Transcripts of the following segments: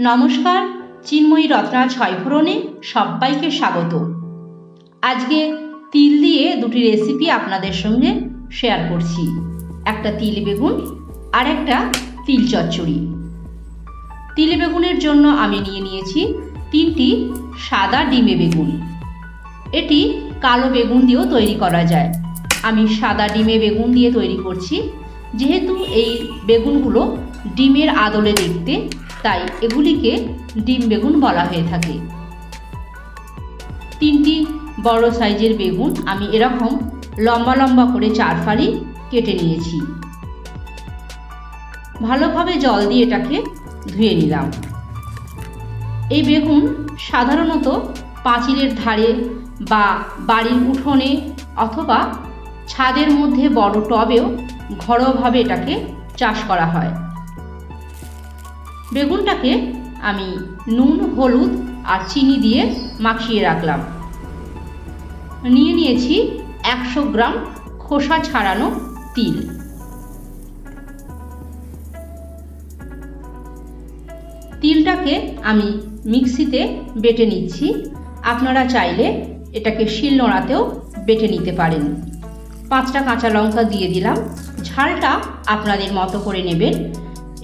নমস্কার, চিন্ময়ী রত্না ছয়ফোড়নে সবাইকে স্বাগত। আজকে তিল দিয়ে দুটি রেসিপি আপনাদের সঙ্গে শেয়ার করছি। একটা তিল বেগুন আর একটা তিল চচ্চড়ি। তিল বেগুনের জন্য আমি নিয়েছি 3টি সাদা ডিমে বেগুন। এটি কালো বেগুন দিয়েও তৈরি করা যায়। আমি সাদা ডিমে বেগুন দিয়ে তৈরি করছি, যেহেতু এই বেগুনগুলো ডিমের আদলে দেখতে, তাই এগুলিকে ডিম বেগুন বলা হয়ে থাকে। 3টি বড় সাইজের বেগুন আমি এরকম লম্বা লম্বা করে 4 ফালি কেটে নিয়েছি। ভালোভাবে জল দিয়ে এটাকে ধুয়ে নিলাম। এই বেগুন সাধারণত পাঁচিলের ধারে বা বাড়ির উঠোনে অথবা ছাদের মধ্যে বড় টবেও ঘরোয়াভাবে এটাকে চাষ করা হয়। বেগুনটাকে আমি নুন, হলুদ আর চিনি দিয়ে মাখিয়ে রাখলাম। নিয়েছি 100 গ্রাম খোসা ছাড়ানো তিল। তিলটাকে আমি মিক্সিতে বেটে নিচ্ছি। আপনারা চাইলে এটাকে শিলনোড়াতেও বেটে নিতে পারেন। 5টা কাঁচা লঙ্কা দিয়ে দিলাম। ঝালটা আপনাদের মতো করে নেবেন।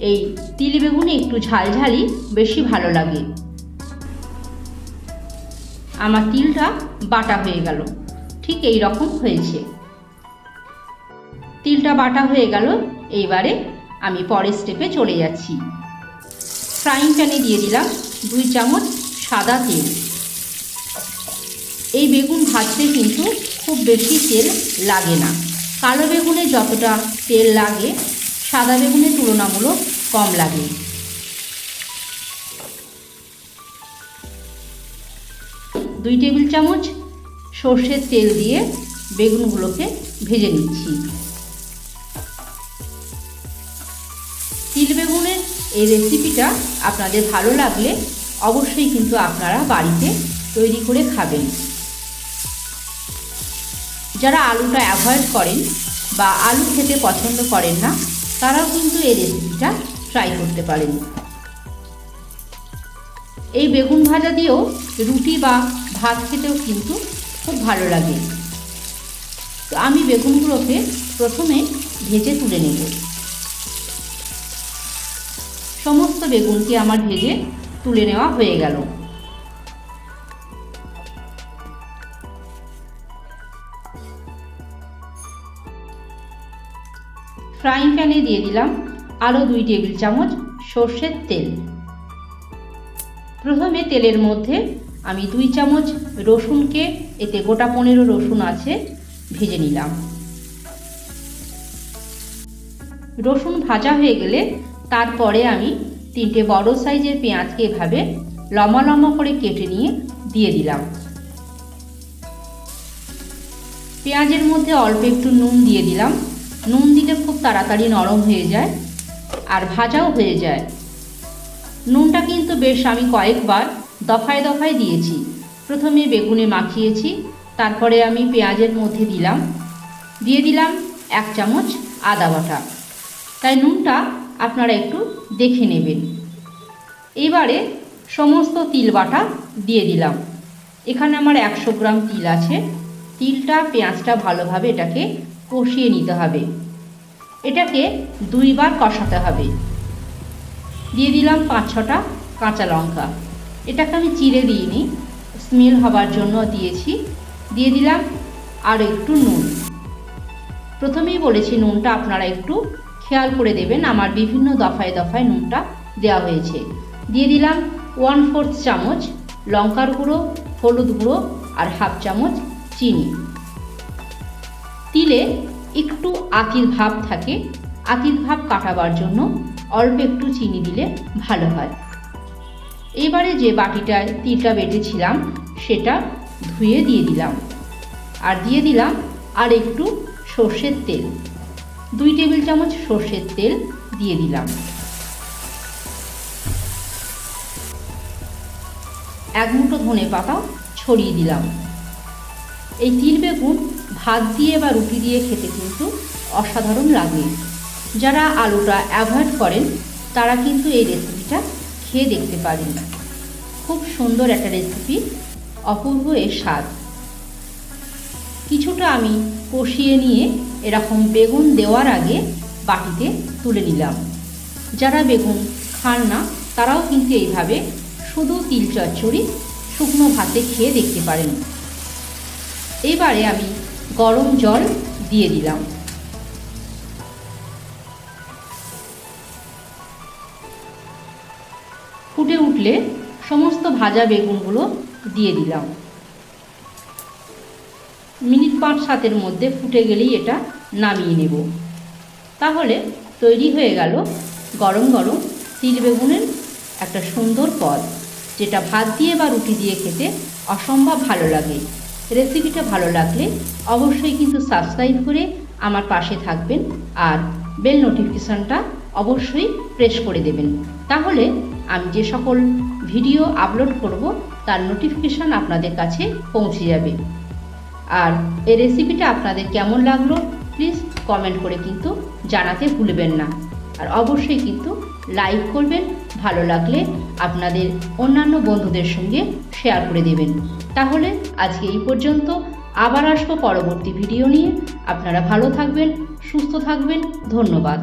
এই তিল বেগুনে একটু ঝালঝালি বেশি ভালো লাগে। আমার তিলটা বাটা হয়ে গেল, ঠিক এই রকম হয়েছে। তিলটা বাটা হয়ে গেল। এইবারে আমি পরের স্টেপে চলে যাচ্ছি। ফ্রাইং প্যানে দিয়ে দিলাম 2 চামচ সাদা তেল। এই বেগুন ভাজতে কিন্তু খুব বেশি তেল লাগে না। কালো বেগুনে যতটা তেল লাগে, সাদা বেগুনের তুলনামূলক কম লাগে। দুই টেবিল চামচ সর্ষের তেল দিয়ে বেগুনগুলোকে ভেজে নিচ্ছি। তিল বেগুনের এই রেসিপিটা আপনাদের ভালো লাগলে অবশ্যই কিন্তু আপনারা বাড়িতে তৈরি করে খাবেন। যারা আলুটা অ্যাভয়েড করেন বা আলু খেতে পছন্দ করেন না, তারাও কিন্তু এই রেসিপিটা ট্রাই করতে পারেন। এই বেগুন ভাজা দিয়েও রুটি বা ভাত খেতেও কিন্তু খুব ভালো লাগে। তো আমি বেগুনগুলোকে প্রথমে ভেজে তুলে নেব। সমস্ত বেগুনকে আমার ভেজে তুলে নেওয়া হয়ে গেল। ফ্রাইং প্যানে দিয়ে দিলাম আরও 2 টেবিল চামচ সর্ষের তেল। প্রথমে তেলের মধ্যে আমি 2 চামচ রসুনকে, এতে গোটা 15 রসুন আছে, ভেজে নিলাম। রসুন ভাজা হয়ে গেলে তারপরে আমি 3টে বড় সাইজের পেঁয়াজকে এভাবে লম্বা লম্বা করে কেটে নিয়ে দিয়ে দিলাম। পেঁয়াজের মধ্যে অল্প একটু নুন দিয়ে দিলাম। নুন দিলে খুব তাড়াতাড়ি নরম হয়ে যায় আর ভাজাও হয়ে যায়। নুনটা কিন্তু বেশ আমি কয়েকবার দফায় দফায় দিয়েছি। প্রথমে বেগুনে মাখিয়েছি, তারপরে আমি পেঁয়াজের মধ্যে দিয়ে দিলাম 1 চামচ আদা বাটা। তাই নুনটা আপনারা একটু দেখে নেবেন। এবারে সমস্ত তিল বাটা দিয়ে দিলাম। এখানে আমার 100 গ্রাম তিল আছে। তিলটা পেঁয়াজটা ভালোভাবে এটাকে কষিয়ে নিতে হবে। এটাকে 2 বার কষাতে হবে। দিয়ে দিলাম 5-6টা কাঁচা লঙ্কা। এটাকে আমি চিড়ে দিইনি, স্মেল হবার জন্য দিয়েছি। দিয়ে দিলাম আর একটু নুন। প্রথমেই বলেছি নুনটা আপনারা একটু খেয়াল করে দেবেন। আমার বিভিন্ন দফায় দফায় নুনটা দেওয়া হয়েছে। দিয়ে দিলাম 1/4 চামচ লঙ্কার গুঁড়ো, হলুদ গুঁড়ো আর 1/2 চামচ চিনি। তিলে একটু আঁতির ভাব থাকে, আঁতির ভাব কাটাবার জন্য অল্প একটু চিনি দিলে ভালো হয়। এবারে যে বাটিটায় তিলটা বেটেছিলাম সেটা ধুয়ে দিয়ে দিলাম। আর দিয়ে দিলাম আর একটু সর্ষের তেল। 2 টেবিল চামচ সর্ষের তেল দিয়ে দিলাম। 1 মুঠো ধনে পাতা ছড়িয়ে দিলাম। এই তিল বেগুন ভাত দিয়ে বা রুটি দিয়ে খেতে কিন্তু অসাধারণ লাগে। যারা আলুটা অ্যাভয়েড করেন তারা কিন্তু এই রেসিপিটা খেয়ে দেখতে পারেন। খুব সুন্দর একটা রেসিপি, অপূর্ব এর স্বাদ। কিছুটা আমি কষিয়ে নিয়ে এরকম বেগুন দেওয়ার আগে বাটিতে তুলে নিলাম। যারা বেগুন খান না তারাও কিন্তু এইভাবে শুধু তিল চচ্চড়ি শুকনো ভাতে খেয়ে দেখতে পারেন। এবারে আমি গরম জল দিয়ে দিলাম। ফুটে উঠলে সমস্ত ভাজা বেগুনগুলো দিয়ে দিলাম। মিনিট 5-7-এর মধ্যে ফুটে গেলেই এটা নামিয়ে নেব। তাহলে তৈরি হয়ে গেল গরম গরম তিল বেগুনের একটা সুন্দর পদ, যেটা ভাত দিয়ে বা রুটি দিয়ে খেতে অসম্ভব ভালো লাগে। রেসিপিটা ভালো লাগলে অবশ্যই কিন্তু সাবস্ক্রাইব করে আমার পাশে থাকবেন আর বেল নোটিফিকেশানটা অবশ্যই প্রেস করে দেবেন। তাহলে আমি যে সকল ভিডিও আপলোড করব তার নোটিফিকেশান আপনাদের কাছে পৌঁছে যাবে। আর এই রেসিপিটা আপনাদের কেমন লাগলো প্লিজ কমেন্ট করে কিন্তু জানাতে ভুলবেন না। আর অবশ্যই কিন্তু লাইক করবেন, ভালো লাগলে আপনাদের অন্যান্য বন্ধুদের সঙ্গে শেয়ার করে দেবেন। তাহলে আজকে এই পর্যন্ত, আবার আসবো পরবর্তী ভিডিও নিয়ে। আপনারা ভালো থাকবেন, সুস্থ থাকবেন। ধন্যবাদ।